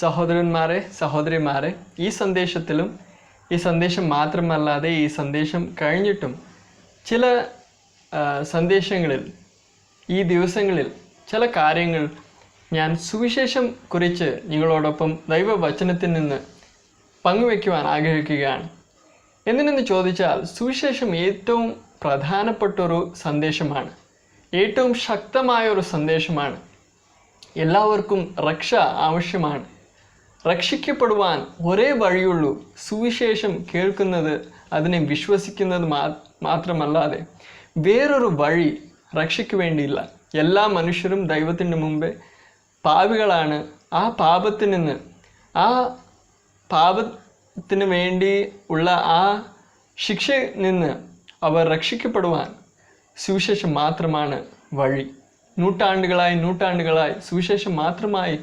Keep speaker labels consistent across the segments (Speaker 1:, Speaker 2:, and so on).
Speaker 1: സഹോദരന്മാരെ, സഹോദരിമാരെ, ഈ സന്ദേശം മാത്രമല്ലാതെ ഈ സന്ദേശം കഴിഞ്ഞിട്ടും ചില സന്ദേശങ്ങളിൽ ഈ ദിവസങ്ങളിൽ ചില കാര്യങ്ങൾ ഞാൻ സുവിശേഷം കുറിച്ച് നിങ്ങളോടൊപ്പം ദൈവവചനത്തിൽ നിന്ന് പങ്കുവയ്ക്കുവാൻ ആഗ്രഹിക്കുകയാണ്. എന്തിനെന്ന് ചോദിച്ചാൽ, സുവിശേഷം ഏറ്റവും പ്രധാനപ്പെട്ടൊരു സന്ദേശമാണ്, ഏറ്റവും ശക്തമായൊരു സന്ദേശമാണ്. എല്ലാവർക്കും രക്ഷ ആവശ്യമാണ്. രക്ഷിക്കപ്പെടുവാൻ ഒരേ വഴിയുള്ളൂ, സുവിശേഷം കേൾക്കുന്നത്, അതിനെ വിശ്വസിക്കുന്നത് മാത്രമല്ലാതെ വേറൊരു വഴി രക്ഷയ്ക്ക് വേണ്ടിയില്ല. എല്ലാ മനുഷ്യരും ദൈവത്തിൻ്റെ മുമ്പേ പാപികളാണ്. ആ പാപത്തിന് വേണ്ടി ഉള്ള ആ ശിക്ഷയിൽ നിന്ന് അവർ രക്ഷിക്കപ്പെടുവാൻ സുവിശേഷം മാത്രമാണ് വഴി. നൂറ്റാണ്ടുകളായി സുവിശേഷം മാത്രമായി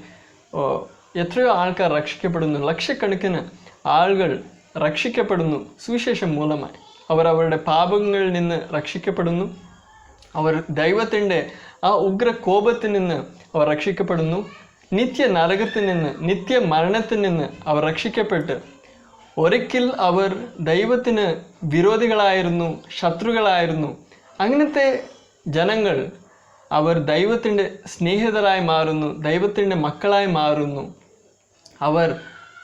Speaker 1: എത്രയോ ആൾക്കാർ രക്ഷിക്കപ്പെടുന്നു. ലക്ഷക്കണക്കിന് ആളുകൾ രക്ഷിക്കപ്പെടുന്നു സുവിശേഷം മൂലമായി. അവർ അവരുടെ പാപങ്ങളിൽ നിന്ന് രക്ഷിക്കപ്പെടുന്നു. അവർ ദൈവത്തിൻ്റെ ആ ഉഗ്ര കോപത്തിൽ നിന്ന് അവർ രക്ഷിക്കപ്പെടുന്നു. നിത്യ നരകത്തിൽ നിന്ന്, നിത്യ മരണത്തിൽ നിന്ന് അവർ രക്ഷിക്കപ്പെട്ട്, ഒരിക്കൽ അവർ ദൈവത്തിന് വിരോധികളായിരുന്നു, ശത്രുക്കളായിരുന്നു. അങ്ങനത്തെ ജനങ്ങൾ അവർ ദൈവത്തിൻ്റെ സ്നേഹിതരായി മാറുന്നു, ദൈവത്തിൻ്റെ മക്കളായി മാറുന്നു. അവർ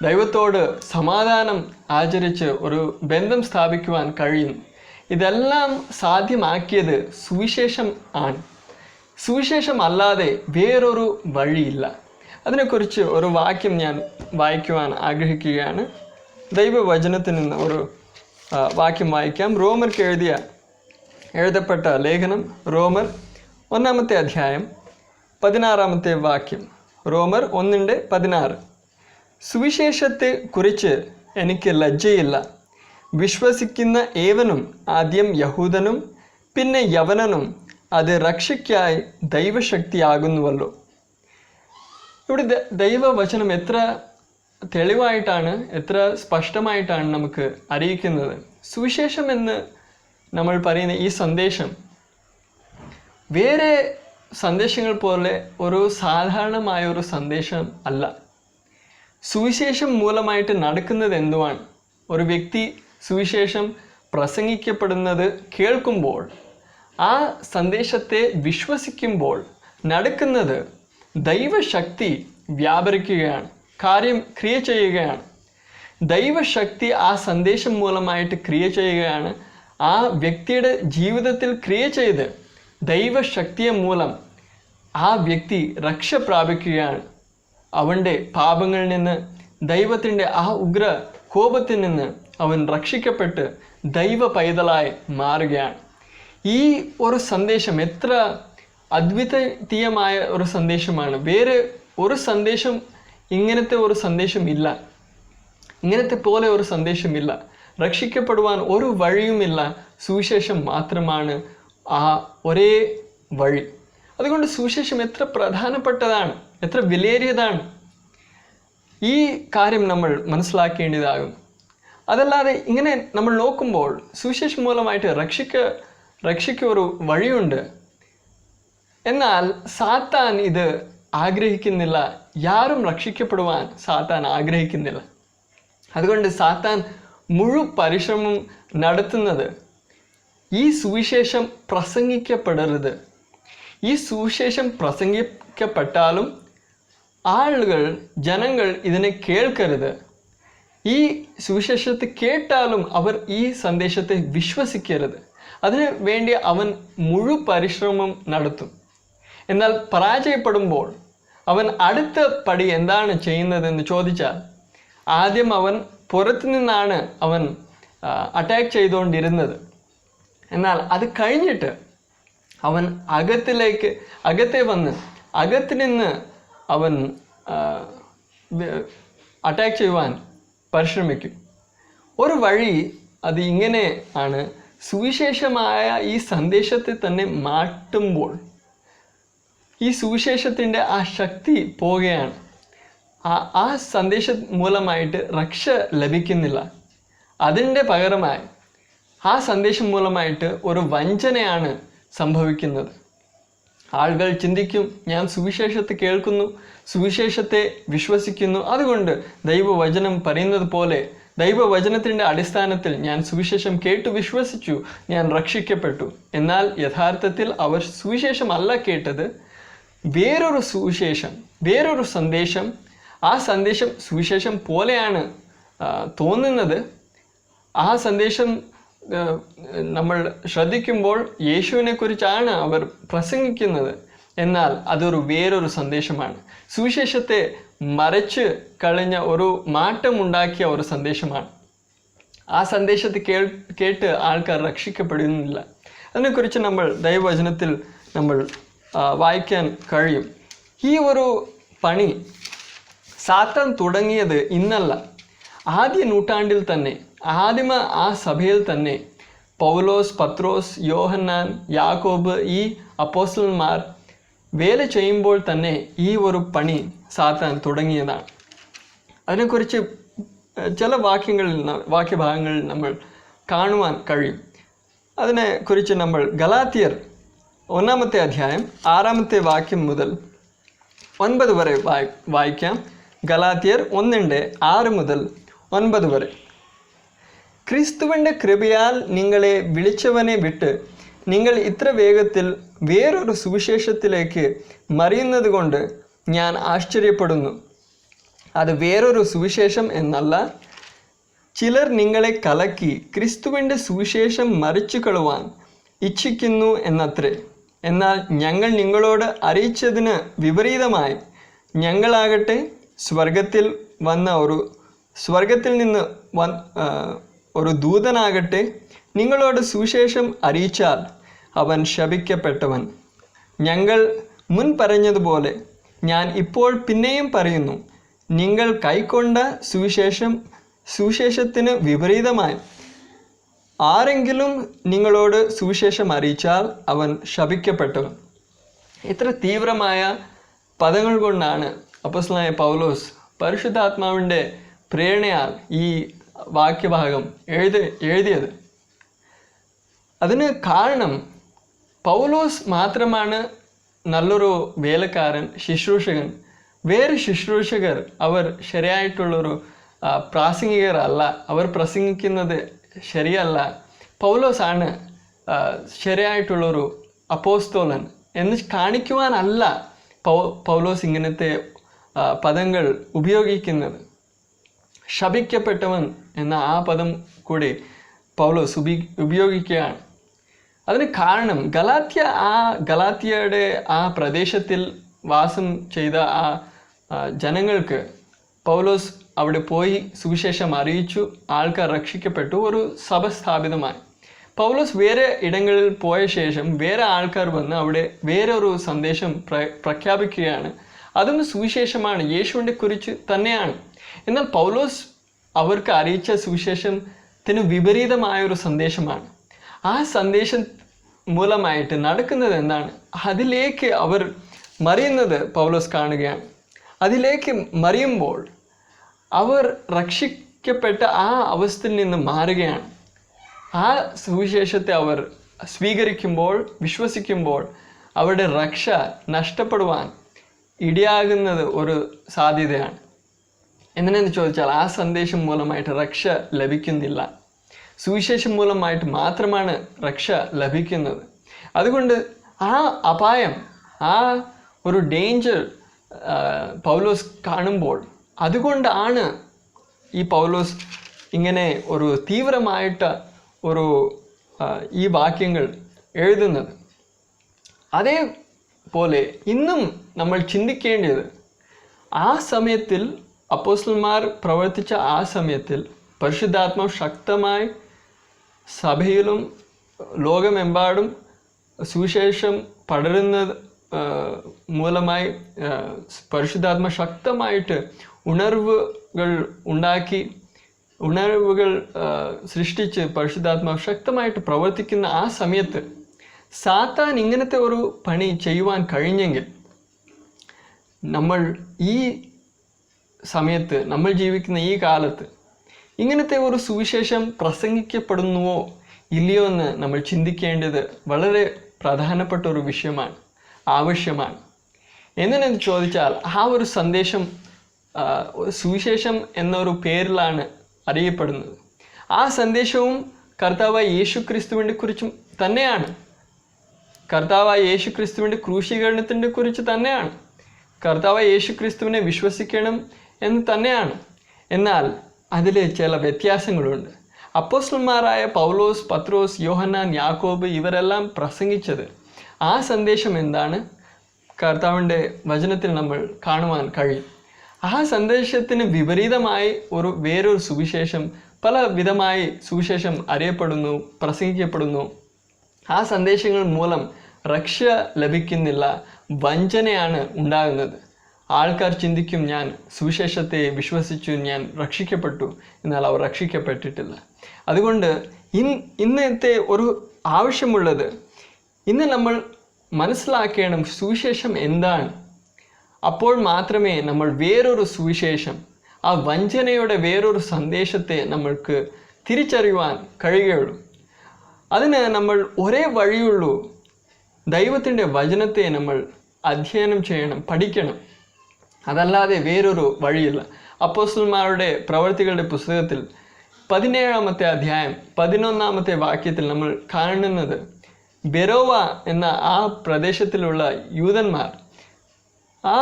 Speaker 1: ദൈവത്തോട് സമാധാനം ആചരിച്ച് ഒരു ബന്ധം സ്ഥാപിക്കുവാൻ കഴിയുന്നു. ഇതെല്ലാം സാധ്യമാക്കിയത് സുവിശേഷം ആണ്. സുവിശേഷം അല്ലാതെ വേറൊരു വഴിയില്ല. അതിനെക്കുറിച്ച് ഒരു വാക്യം ഞാൻ വായിക്കുവാൻ ആഗ്രഹിക്കുകയാണ്. ദൈവവചനത്തിൽ നിന്ന് ഒരു വാക്യം വായിക്കാം. റോമർക്ക് എഴുതപ്പെട്ട ലേഖനം, റോമർ 1-ാമത്തെ അധ്യായം 16-ാമത്തെ വാക്യം. റോമർ 1:16. സുവിശേഷത്തെ കുറിച്ച് എനിക്ക് ലജ്ജയില്ല. വിശ്വസിക്കുന്ന ഏവനും, ആദ്യം യഹൂദനും പിന്നെ യവനനും, അത് രക്ഷയ്ക്കായി ദൈവശക്തിയാകുന്നുവല്ലോ. ഇവിടെ ദൈവവചനം എത്ര തെളിവായിട്ടാണ്, എത്ര സ്പഷ്ടമായിട്ടാണ് നമുക്ക് അറിയിക്കുന്നത്. സുവിശേഷം എന്ന് നമ്മൾ പറയുന്ന ഈ സന്ദേശം വേറെ സന്ദേശങ്ങൾ പോലെ ഒരു സാധാരണമായ ഒരു സന്ദേശം അല്ല. സുവിശേഷം മൂലമായിട്ട് നടക്കുന്നത് എന്തുവാണ്? ഒരു വ്യക്തി സുവിശേഷം പ്രസംഗിക്കപ്പെടുന്നത് കേൾക്കുമ്പോൾ, ആ സന്ദേശത്തെ വിശ്വസിക്കുമ്പോൾ നടക്കുന്നത് ദൈവശക്തി വ്യാപരിക്കുകയാണ്, ക്രിയ ചെയ്യുകയാണ്. ദൈവശക്തി ആ സന്ദേശം മൂലമായിട്ട് ക്രിയ ചെയ്യുകയാണ്. ആ വ്യക്തിയുടെ ജീവിതത്തിൽ ക്രിയ ചെയ്ത് ദൈവശക്തിയെ മൂലം ആ വ്യക്തി രക്ഷ പ്രാപിക്കുകയാണ്. അവൻ്റെ പാപങ്ങളിൽ നിന്ന്, ദൈവത്തിൻ്റെ ആ ഉഗ്ര കോപത്തിൽ നിന്ന് അവൻ രക്ഷിക്കപ്പെട്ട് ദൈവ പൈതലായി മാറുകയാണ്. ഈ ഒരു സന്ദേശം എത്ര അദ്വിതീയമായ ഒരു സന്ദേശമാണ്. വേറെ ഒരു സന്ദേശം ഇങ്ങനത്തെ ഒരു സന്ദേശമില്ല, ഇങ്ങനത്തെ പോലെ ഒരു സന്ദേശമില്ല. രക്ഷിക്കപ്പെടുവാൻ ഒരു വഴിയുമില്ല, സുവിശേഷം മാത്രമാണ് ആ ഒരേ വഴി. അതുകൊണ്ട് സുവിശേഷം എത്ര പ്രധാനപ്പെട്ടതാണ്, എത്ര വിലയേറിയതാണ്. ഈ കാര്യം നമ്മൾ മനസ്സിലാക്കേണ്ടതാകും. അതല്ലാതെ ഇങ്ങനെ നമ്മൾ നോക്കുമ്പോൾ സുവിശേഷം മൂലമായിട്ട് രക്ഷയ്ക്ക് ഒരു വഴിയുണ്ട്. എന്നാൽ സാത്താൻ ഇത് ആഗ്രഹിക്കുന്നില്ല. യാരും രക്ഷിക്കപ്പെടുവാൻ സാത്താൻ ആഗ്രഹിക്കുന്നില്ല. അതുകൊണ്ട് സാത്താൻ പരിശ്രമം നടത്തുന്നത് ഈ സുവിശേഷം പ്രസംഗിക്കപ്പെടരുത്. ഈ സുവിശേഷം പ്രസംഗിക്കപ്പെട്ടാലും ജനങ്ങൾ ഇതിനെ കേൾക്കരുത്. ഈ സുവിശേഷത്തെ കേട്ടാലും അവർ ഈ സന്ദേശത്തെ വിശ്വസിക്കരുത്. അതിനു വേണ്ടി അവൻ പരിശ്രമം നടത്തും. എന്നാൽ പരാജയപ്പെടുമ്പോൾ അവൻ അടുത്ത പടി എന്താണ് ചെയ്യുന്നതെന്ന് ചോദിച്ചാൽ, ആദ്യം അവൻ പുറത്തു നിന്നാണ് അവൻ അറ്റാക്ക് ചെയ്തുകൊണ്ടിരുന്നത്. എന്നാൽ അത് കഴിഞ്ഞിട്ട് അവൻ അകത്തെ വന്ന് അകത്ത് നിന്ന് അവൻ അറ്റാക്ക് ചെയ്യുവാൻ പരിശ്രമിക്കും. ഒരു വഴി അത് ഇങ്ങനെ ആണ്. സുവിശേഷമായ ഈ സന്ദേശത്തെ തന്നെ മാറ്റുമ്പോൾ ഈ സുവിശേഷത്തിൻ്റെ ആ ശക്തി പോവുകയാണ്. ആ സന്ദേശം മൂലമായിട്ട് രക്ഷ ലഭിക്കുന്നില്ല. അതിൻ്റെ പകരമായി ആ സന്ദേശം മൂലമായിട്ട് ഒരു വഞ്ചനയാണ് സംഭവിക്കുന്നത്. ആളുകൾ ചിന്തിക്കും, ഞാൻ സുവിശേഷത്തെ കേൾക്കുന്നു, സുവിശേഷത്തെ വിശ്വസിക്കുന്നു, അതുകൊണ്ട് ദൈവവചനം പറയുന്നത് പോലെ ദൈവവചനത്തിൻ്റെ അടിസ്ഥാനത്തിൽ ഞാൻ സുവിശേഷം കേട്ടു വിശ്വസിച്ചു, ഞാൻ രക്ഷിക്കപ്പെട്ടു. എന്നാൽ യഥാർത്ഥത്തിൽ അവർ സുവിശേഷം അല്ല കേട്ടത്, വേറൊരു സുവിശേഷം, വേറൊരു സന്ദേശം. ആ സന്ദേശം സുവിശേഷം പോലെയാണ് തോന്നുന്നത്. ആ സന്ദേശം നമ്മൾ ശ്രദ്ധിക്കുമ്പോൾ യേശുവിനെ കുറിച്ചാണ് അവർ പ്രസംഗിക്കുന്നത്, എന്നാൽ അതൊരു വേറൊരു സന്ദേശമാണ്. സുവിശേഷത്തെ മറച്ച് കളഞ്ഞ ഒരു മാറ്റമുണ്ടാക്കിയ ഒരു സന്ദേശമാണ്. ആ സന്ദേശത്തെ കേട്ട് ആൾക്കാർ രക്ഷിക്കപ്പെടുന്നില്ല. അതിനെക്കുറിച്ച് നമ്മൾ ദൈവവചനത്തിൽ നമ്മൾ വായിക്കാൻ കഴിയും. ഈ ഒരു പണി സാത്താൻ തുടങ്ങിയത് ഇന്നല്ല, ആദ്യ നൂറ്റാണ്ടിൽ തന്നെ, ആദിമ ആ സഭയിൽ തന്നെ പൗലോസ്, പത്രോസ്, യോഹന്നാൻ, യാക്കോബ്, ഈ അപ്പോസ്തലന്മാർ വേല ചെയ്യുമ്പോൾ തന്നെ ഈ ഒരു പണി സാത്താൻ തുടങ്ങിയതാണ്. അതിനെക്കുറിച്ച് ചില വാക്യഭാഗങ്ങളിൽ നമ്മൾ കാണുവാൻ കഴിയും. അതിനെക്കുറിച്ച് നമ്മൾ ഗലാത്യർ 1-ാമത്തെ അധ്യായം 6-ാമത്തെ വാക്യം മുതൽ 9 വരെ വായിക്കാം. ഗലാത്യർ 1:6 മുതൽ 9 വരെ. ക്രിസ്തുവിൻ്റെ കൃപയാൽ നിങ്ങളെ വിളിച്ചവനെ വിട്ട് നിങ്ങൾ ഇത്ര വേഗത്തിൽ വേറൊരു സുവിശേഷത്തിലേക്ക് മറിയുന്നത് കൊണ്ട് ഞാൻ ആശ്ചര്യപ്പെടുന്നു. അത് വേറൊരു സുവിശേഷം എന്നല്ല, ചിലർ നിങ്ങളെ കലക്കി ക്രിസ്തുവിൻ്റെ സുവിശേഷം മറിച്ചു കളവാൻ ഇച്ഛിക്കുന്നു എന്നത്രേ. എന്നാൽ ഞങ്ങൾ നിങ്ങളോട് അറിയിച്ചതിന് വിപരീതമായി ഞങ്ങളാകട്ടെ സ്വർഗത്തിൽ നിന്ന് ഒരു ദൂതനാകട്ടെ നിങ്ങളോട് സുവിശേഷം അറിയിച്ചാൽ അവൻ ശപിക്കപ്പെട്ടവൻ. ഞങ്ങൾ മുൻ പറഞ്ഞതുപോലെ ഞാൻ ഇപ്പോൾ പിന്നെയും പറയുന്നു, നിങ്ങൾ കൈക്കൊണ്ട സുവിശേഷത്തിന് വിപരീതമായി ആരെങ്കിലും നിങ്ങളോട് സുവിശേഷം അറിയിച്ചാൽ അവൻ ശപിക്കപ്പെട്ടവൻ. ഇത്ര തീവ്രമായ പദങ്ങൾ കൊണ്ടാണ് അപ്പോസ്തലനായ പൗലോസ് പരിശുദ്ധാത്മാവിൻ്റെ പ്രേരണയാൽ ഈ വാക്യഭാഗം എഴുതിയത്. അതിന് കാരണം പൗലോസ് മാത്രമാണ് നല്ലൊരു വേലക്കാരൻ, ശുശ്രൂഷകൻ. വേറെ ശുശ്രൂഷകർ അവർ ശരിയായിട്ടുള്ളൊരു പ്രാസംഗികർ അല്ല, അവർ പ്രസംഗിക്കുന്നത് ശരിയല്ല. പൗലോസാണ് ശരിയായിട്ടുള്ളൊരു അപ്പോസ്തലൻ എന്ന് കാണിക്കുവാനല്ല പൗലോസ് ഇങ്ങനത്തെ പദങ്ങൾ ഉപയോഗിക്കുന്നത്. ശപിക്കപ്പെട്ടവൻ എന്ന ആ പദം കൂടി പൗലോസ് ഉപയോഗിക്കുകയാണ്. അതിന് കാരണം ഗലാത്യയുടെ ആ പ്രദേശത്തിൽ വാസം ചെയ്ത ആ ജനങ്ങൾക്ക് പൗലോസ് അവിടെ പോയി സുവിശേഷം അറിയിച്ചു, ആൾക്കാർ രക്ഷിക്കപ്പെട്ടു, ഒരു സഭ സ്ഥാപിതമായി. പൗലോസ് വേറെ ഇടങ്ങളിൽ പോയ ശേഷം വേറെ ആൾക്കാർ വന്ന് അവിടെ വേറൊരു സന്ദേശം പ്രഖ്യാപിക്കുകയാണ്. അതും സുവിശേഷമാണ്, യേശുവിനെ കുറിച്ച് തന്നെയാണ്. എന്നാൽ പൗലോസ് അവർക്ക് അറിയിച്ച സുവിശേഷത്തിന് വിപരീതമായൊരു സന്ദേശമാണ്. ആ സന്ദേശം മൂലമായിട്ട് നടക്കുന്നത് എന്താണ്? അതിലേക്ക് അവർ മറിയുന്നത് പൗലോസ് കാണുകയാണ്. അതിലേക്ക് മറിയുമ്പോൾ അവർ രക്ഷിക്കപ്പെട്ട ആ അവസ്ഥയിൽ നിന്ന് മാറുകയാണ്. ആ സുവിശേഷത്തെ അവർ സ്വീകരിക്കുമ്പോൾ, വിശ്വസിക്കുമ്പോൾ അവരുടെ രക്ഷ നഷ്ടപ്പെടുവാൻ ഇടയാകുന്നത് ഒരു സാധ്യതയാണ്. എന്തിനെന്ന് ചോദിച്ചാൽ ആ സന്ദേശം മൂലമായിട്ട് രക്ഷ ലഭിക്കുന്നില്ല. സുവിശേഷം മൂലമായിട്ട് മാത്രമാണ് രക്ഷ ലഭിക്കുന്നത്. അതുകൊണ്ട് ആ അപായം, ആ ഒരു ഡേഞ്ചർ പൗലോസ് കാണുമ്പോൾ, അതുകൊണ്ടാണ് ഈ പൗലോസ് ഇങ്ങനെ ഒരു തീവ്രമായിട്ട് ഈ വാക്യങ്ങൾ എഴുതുന്നത്. അതേപോലെ ഇന്നും നമ്മൾ ചിന്തിക്കേണ്ടത്, ആ സമയത്തിൽ അപ്പോസ്തലന്മാർ പ്രവർത്തിച്ച ആ സമയത്തിൽ പരിശുദ്ധാത്മാവ് ശക്തമായി സഭയിലും ലോകമെമ്പാടും സുവിശേഷം പടരുന്നത് മൂലമായി പരിശുദ്ധാത്മ ശക്തമായിട്ട് ഉണർവുകൾ സൃഷ്ടിച്ച് പരിശുദ്ധാത്മാവ് ശക്തമായിട്ട് പ്രവർത്തിക്കുന്ന ആ സമയത്ത് സാത്താൻ ഇങ്ങനത്തെ ഒരു പണി ചെയ്യുവാൻ കഴിഞ്ഞെങ്കിൽ, നമ്മൾ ഈ സമയത്ത്, നമ്മൾ ജീവിക്കുന്ന ഈ കാലത്ത് ഇങ്ങനത്തെ ഒരു സുവിശേഷം പ്രസംഗിക്കപ്പെടുന്നുവോ ഇല്ലയോ എന്ന് നമ്മൾ ചിന്തിക്കേണ്ടത് വളരെ പ്രധാനപ്പെട്ട ഒരു വിഷയമാണ്. ആവശ്യമാണ്. എന്തിനെന്ന് ചോദിച്ചാൽ ആ ഒരു സന്ദേശം സുവിശേഷം എന്നൊരു പേരിലാണ് അറിയപ്പെടുന്നത്. ആ സന്ദേശവും കർത്താവായ യേശു ക്രിസ്തുവിനെ കുറിച്ചും തന്നെയാണ്. കർത്താവായ യേശു ക്രിസ്തുവിൻ്റെ ക്രൂശീകരണത്തിനെ കുറിച്ച് തന്നെയാണ്. കർത്താവായ യേശു ക്രിസ്തുവിനെ വിശ്വസിക്കണം എന്ന് തന്നെയാണ്. എന്നാൽ അതിൽ ചില വ്യത്യാസങ്ങളുണ്ട്. അപ്പോസ്തലന്മാരായ പൗലോസ്, പത്രോസ്, യോഹന്നാൻ, യാക്കോബ് ഇവരെല്ലാം പ്രസംഗിച്ചത് ആ സന്ദേശം എന്താണ് കർത്താവിൻ്റെ വചനത്തിൽ നമ്മൾ കാണുവാൻ കഴിയും. ആ സന്ദേശത്തിന് വിപരീതമായി വേറൊരു സുവിശേഷം, പല വിധമായി സുവിശേഷം അറിയപ്പെടുന്നു, പ്രസംഗിക്കപ്പെടുന്നു. ആ സന്ദേശങ്ങൾ മൂലം രക്ഷ ലഭിക്കുന്നില്ല, വഞ്ചനയാണ് ഉണ്ടാകുന്നത്. ആൾക്കാർ ചിന്തിക്കും, ഞാൻ സുവിശേഷത്തെ വിശ്വസിച്ചു, ഞാൻ രക്ഷിക്കപ്പെട്ടു. എന്നാൽ അവർ രക്ഷിക്കപ്പെട്ടിട്ടില്ല. അതുകൊണ്ട് ഇന്നത്തെ ഒരു ആവശ്യമുള്ളത്, ഇന്ന് നമ്മൾ മനസ്സിലാക്കണം സുവിശേഷം എന്താണ്. അപ്പോൾ മാത്രമേ നമ്മൾ വേറൊരു സുവിശേഷം, ആ വഞ്ചനയുടെ വേറൊരു സന്ദേശത്തെ നമ്മൾക്ക് തിരിച്ചറിയുവാൻ കഴിയുകയുള്ളൂ. അതിന് നമ്മൾ ഒരേ വഴിയുള്ളൂ, ദൈവത്തിൻ്റെ വചനത്തെ നമ്മൾ അധ്യയനം ചെയ്യണം, പഠിക്കണം. അതല്ലാതെ വേറൊരു വഴിയില്ല. അപ്പോസ്തലന്മാരുടെ പ്രവർത്തികളുടെ പുസ്തകത്തിൽ 17-ാമത്തെ അധ്യായം 11-ാമത്തെ വാക്യത്തിൽ നമ്മൾ കാണുന്നത്, ബെരോവ എന്ന ആ പ്രദേശത്തിലുള്ള യൂതന്മാർ ആ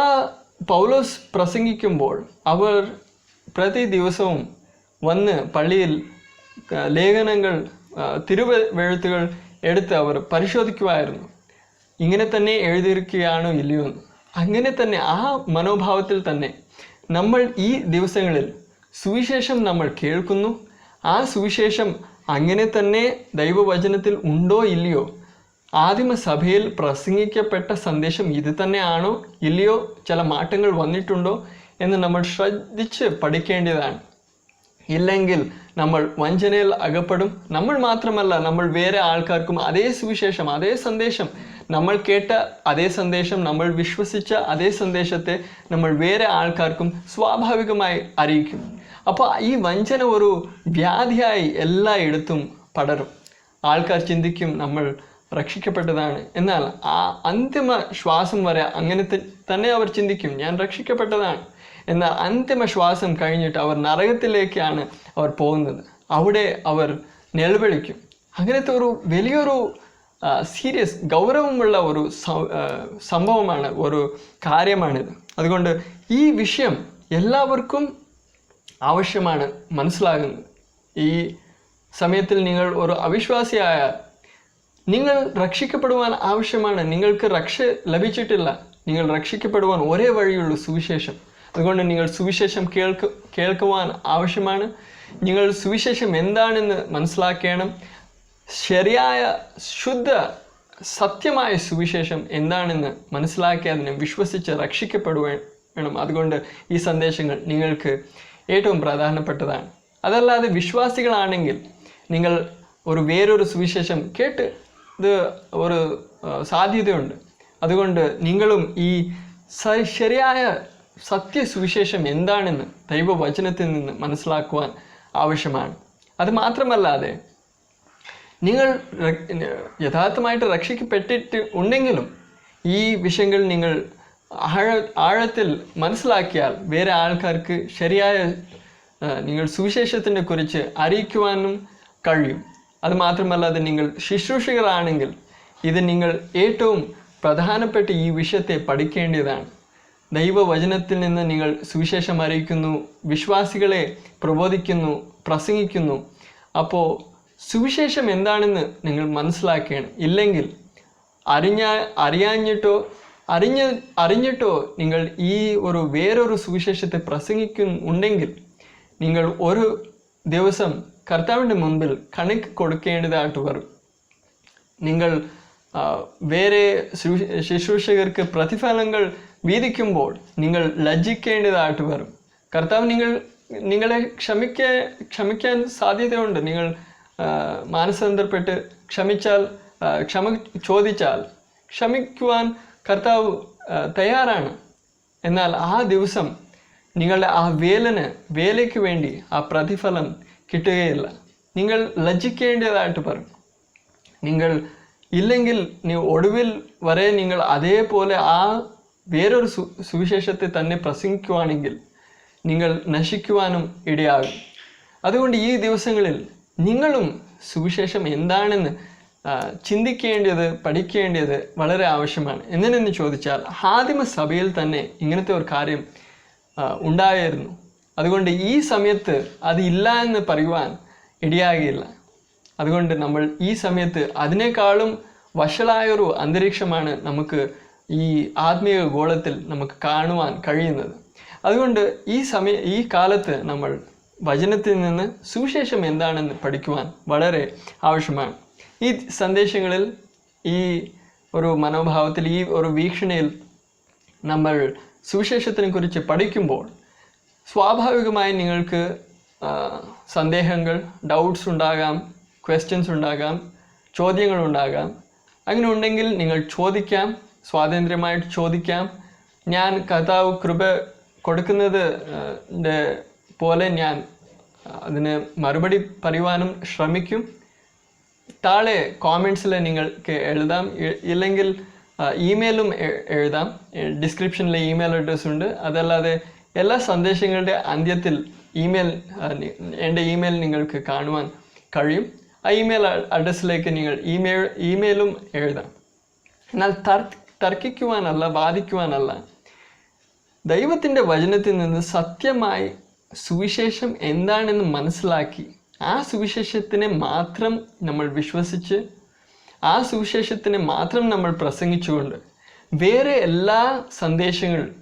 Speaker 1: പൗലോസ് പ്രസംഗിക്കുമ്പോൾ അവർ പ്രതി ദിവസവും വന്ന് പള്ളിയിൽ ലേഖനങ്ങൾ, തിരുവെഴുത്തുകൾ എടുത്ത് അവർ പരിശോധിക്കുമായിരുന്നു. ഇങ്ങനെ തന്നെ എഴുതിയിരിക്കുകയാണോ ഇല്ലയോ എന്ന്. അങ്ങനെ തന്നെ ആ മനോഭാവത്തിൽ തന്നെ നമ്മൾ ഈ ദിവസങ്ങളിൽ സുവിശേഷം നമ്മൾ കേൾക്കുന്നു. ആ സുവിശേഷം അങ്ങനെ തന്നെ ദൈവവചനത്തിൽ ഉണ്ടോ ഇല്ലയോ, ആദിമസഭയിൽ പ്രസംഗിക്കപ്പെട്ട സന്ദേശം ഇത് തന്നെയാണോ ഇല്ലയോ, ചില മാറ്റങ്ങൾ വന്നിട്ടുണ്ടോ എന്ന് നമ്മൾ ശ്രദ്ധിച്ച് പഠിക്കേണ്ടതാണ്. ഇല്ലെങ്കിൽ നമ്മൾ വഞ്ചനയിൽ അകപ്പെടും. നമ്മൾ മാത്രമല്ല, നമ്മൾ വേറെ ആൾക്കാർക്കും അതേ സുവിശേഷം, അതേ സന്ദേശം, നമ്മൾ കേട്ട അതേ സന്ദേശം, നമ്മൾ വിശ്വസിച്ച അതേ സന്ദേശത്തെ നമ്മൾ വേറെ ആൾക്കാർക്കും സ്വാഭാവികമായി അറിയിക്കും. അപ്പോൾ ഈ വഞ്ചന ഒരു വ്യാധിയായി എല്ലായിടത്തും പടരും. ആൾക്കാർ ചിന്തിക്കും നമ്മൾ രക്ഷിക്കപ്പെട്ടതാണ്. എന്നാൽ ആ അന്തിമ ശ്വാസം വരെ അങ്ങനെ തന്നെ അവർ ചിന്തിക്കും, ഞാൻ രക്ഷിക്കപ്പെട്ടതാണ്. എന്നാൽ അന്തിമ ശ്വാസം കഴിഞ്ഞിട്ട് അവർ നരകത്തിലേക്കാണ് അവർ പോകുന്നത്. അവിടെ അവർ നിലവിളിക്കും. അങ്ങനത്തെ ഒരു വലിയൊരു സീരിയസ്, ഗൗരവമുള്ള ഒരു സംഭവമാണ്, ഒരു കാര്യമാണിത്. അതുകൊണ്ട് ഈ വിഷയം എല്ലാവർക്കും ആവശ്യമാണ് മനസ്സിലാകുന്നത്. ഈ സമയത്തിൽ നിങ്ങൾ ഒരു അവിശ്വാസിയായ, നിങ്ങൾ രക്ഷിക്കപ്പെടുവാൻ ആവശ്യമാണ്. നിങ്ങൾക്ക് രക്ഷ ലഭിച്ചിട്ടില്ല. നിങ്ങൾ രക്ഷിക്കപ്പെടുവാൻ ഒരേ വഴിയുള്ളൂ, സുവിശേഷം. അതുകൊണ്ട് നിങ്ങൾ സുവിശേഷം കേൾക്കുവാൻ ആവശ്യമാണ്. നിങ്ങൾ സുവിശേഷം എന്താണെന്ന് മനസ്സിലാക്കണം. ശരിയായ, ശുദ്ധ, സത്യമായ സുവിശേഷം എന്താണെന്ന് മനസ്സിലാക്കി അതിനെ വിശ്വസിച്ച് രക്ഷിക്കപ്പെടുവേണം. അതുകൊണ്ട് ഈ സന്ദേശങ്ങൾ നിങ്ങൾക്ക് ഏറ്റവും പ്രധാനപ്പെട്ടതാണ്. അതല്ലാതെ വിശ്വാസികളാണെങ്കിൽ നിങ്ങൾ വേറൊരു സുവിശേഷം കേട്ട് ഇത് ഒരു സാധ്യതയുണ്ട്. അതുകൊണ്ട് നിങ്ങളും ഈ ശരിയായ സത്യസുവിശേഷം എന്താണെന്ന് ദൈവവചനത്തിൽ നിന്ന് മനസ്സിലാക്കുവാൻ ആവശ്യമാണ്. അത് മാത്രമല്ലാതെ നിങ്ങൾ യഥാർത്ഥമായിട്ട് രക്ഷിക്കപ്പെട്ടിട്ട് ഉണ്ടെങ്കിലും ഈ വിഷയങ്ങൾ നിങ്ങൾ ആഴത്തിൽ മനസ്സിലാക്കിയാൽ വേറെ ആൾക്കാർക്ക് ശരിയായ നിങ്ങൾ സുവിശേഷത്തിനെ കുറിച്ച് അറിയിക്കുവാനും കഴിയും. അത് മാത്രമല്ലാതെ നിങ്ങൾ ശുശ്രൂഷകരാണെങ്കിൽ ഇത് നിങ്ങൾ ഏറ്റവും പ്രധാനപ്പെട്ട ഈ വിഷയത്തെ പഠിക്കേണ്ടതാണ്. ദൈവവചനത്തിൽ നിന്ന് നിങ്ങൾ സുവിശേഷം അറിയിക്കുന്നു, വിശ്വാസികളെ പ്രബോധിക്കുന്നു, പ്രസംഗിക്കുന്നു. അപ്പോൾ സുവിശേഷം എന്താണെന്ന് നിങ്ങൾ മനസ്സിലാക്കണം. ഇല്ലെങ്കിൽ അറിഞ്ഞിട്ടോ നിങ്ങൾ ഈ വേറൊരു സുവിശേഷത്തെ പ്രസംഗിക്കുന്നുണ്ടെങ്കിൽ നിങ്ങൾ ഒരു ദിവസം കർത്താവിൻ്റെ മുൻപിൽ കണക്ക് കൊടുക്കേണ്ടതായിട്ട് വരും. നിങ്ങൾ വേറെ ശുശ്രൂഷകർക്ക് പ്രതിഫലങ്ങൾ വീതിക്കുമ്പോൾ നിങ്ങൾ ലജ്ജിക്കേണ്ടതായിട്ട് വരും. കർത്താവ് നിങ്ങളെ ക്ഷമിക്കാൻ സാധ്യതയുണ്ട്. നിങ്ങൾ മാനസാന്തരപ്പെട്ട് ക്ഷമ ചോദിച്ചാൽ ക്ഷമിക്കുവാൻ കർത്താവ് തയ്യാറാണ്. എന്നാൽ ആ ദിവസം നിങ്ങളുടെ ആ വേലയ്ക്ക് വേണ്ടി ആ പ്രതിഫലം കിട്ടുകയില്ല. നിങ്ങൾ ലജ്ജിക്കേണ്ടതായിട്ട് പറയും. നിങ്ങൾ ഇല്ലെങ്കിൽ ഒടുവിൽ വരെ നിങ്ങൾ അതേപോലെ ആ വേറൊരു സുവിശേഷത്തെ തന്നെ പ്രസംഗിക്കുവാണെങ്കിൽ നിങ്ങൾ നശിക്കുവാനും ഇടയാകും. അതുകൊണ്ട് ഈ ദിവസങ്ങളിൽ നിങ്ങളും സുവിശേഷം എന്താണെന്ന് ചിന്തിക്കേണ്ടത്, പഠിക്കേണ്ടത് വളരെ ആവശ്യമാണ്. എന്തിനെന്ന് ചോദിച്ചാൽ ആദിമ സഭയിൽ തന്നെ ഇങ്ങനത്തെ ഒരു കാര്യം ഉണ്ടായിരുന്നു. അതുകൊണ്ട് ഈ സമയത്ത് അതില്ല എന്ന് പറയുവാൻ ഇടയാകില്ല. അതുകൊണ്ട് നമ്മൾ ഈ സമയത്ത് അതിനേക്കാളും വഷളായൊരു അന്തരീക്ഷമാണ് നമുക്ക് ഈ ആത്മീയ ഗോളത്തിൽ നമുക്ക് കാണുവാൻ കഴിയുന്നത്. അതുകൊണ്ട് ഈ കാലത്ത് നമ്മൾ വചനത്തിൽ നിന്ന് സുവിശേഷം എന്താണെന്ന് പഠിക്കുവാൻ വളരെ ആവശ്യമാണ്. ഈ സന്ദേശങ്ങളിൽ, ഈ ഒരു മനോഭാവത്തിൽ, ഈ ഒരു വീക്ഷണയിൽ നമ്മൾ സുവിശേഷത്തിനെ കുറിച്ച് പഠിക്കുമ്പോൾ സ്വാഭാവികമായി നിങ്ങൾക്ക് സന്ദേഹങ്ങൾ, ഡൗട്ട്സ് ഉണ്ടാകാം, ക്വസ്റ്റ്യൻസ് ഉണ്ടാകാം, ചോദ്യങ്ങളുണ്ടാകാം. അങ്ങനെ ഉണ്ടെങ്കിൽ നിങ്ങൾ ചോദിക്കാം, സ്വാതന്ത്ര്യമായിട്ട് ചോദിക്കാം. ഞാൻ കർത്താവ് കൃപ കൊടുക്കുന്നത് പോലെ ഞാൻ അതിന് മറുപടി പറയുവാനും ശ്രമിക്കും. താഴെ കോമെൻറ്റ്സിൽ നിങ്ങൾക്ക് എഴുതാം, ഇല്ലെങ്കിൽ ഇമെയിലും എഴുതാം. ഡിസ്ക്രിപ്ഷനിൽ ഇമെയിൽ അഡ്രസ്സ് ഉണ്ട്. അതല്ലാതെ എല്ലാ സന്ദേശങ്ങളുടെ അന്ത്യത്തിൽ എൻ്റെ ഇമെയിൽ നിങ്ങൾക്ക് കാണുവാൻ കഴിയും. ആ ഇമെയിൽ അഡ്രസ്സിലേക്ക് നിങ്ങൾ ഇമെയിലും എഴുതാം. എന്നാൽ തർക്കിക്കുവാനല്ല, വാദിക്കുവാനല്ല, ദൈവത്തിൻ്റെ വചനത്തിൽ നിന്ന് സത്യമായി സുവിശേഷം എന്താണെന്ന് മനസ്സിലാക്കി ആ സുവിശേഷത്തിനെ മാത്രം നമ്മൾ വിശ്വസിച്ച് ആ സുവിശേഷത്തിനെ മാത്രം നമ്മൾ പ്രസംഗിച്ചുകൊണ്ട് വേറെ എല്ലാ സന്ദേശങ്ങളും,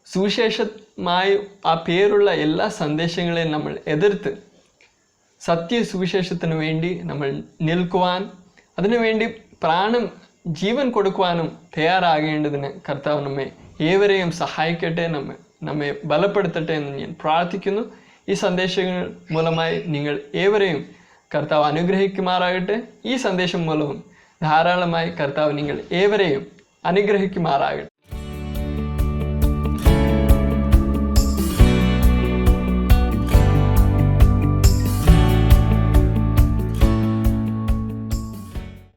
Speaker 1: സുവിശേഷമായി ആ പേരുള്ള എല്ലാ സന്ദേശങ്ങളെയും നമ്മൾ എതിർത്ത് സത്യസുവിശേഷത്തിന് വേണ്ടി നമ്മൾ നിൽക്കുവാൻ, അതിനുവേണ്ടി ജീവൻ കൊടുക്കുവാനും തയ്യാറാകേണ്ടതിന് കർത്താവ് നമ്മെ ഏവരെയും സഹായിക്കട്ടെ, നമ്മെ ബലപ്പെടുത്തട്ടെ എന്ന് ഞാൻ പ്രാർത്ഥിക്കുന്നു. ഈ സന്ദേശങ്ങൾ മൂലമായി നിങ്ങൾ ഏവരെയും കർത്താവ് അനുഗ്രഹിക്കുമാറാകട്ടെ. ഈ സന്ദേശം മൂലവും ധാരാളമായി കർത്താവ് നിങ്ങൾ ഏവരെയും അനുഗ്രഹിക്കുമാറാകട്ടെ.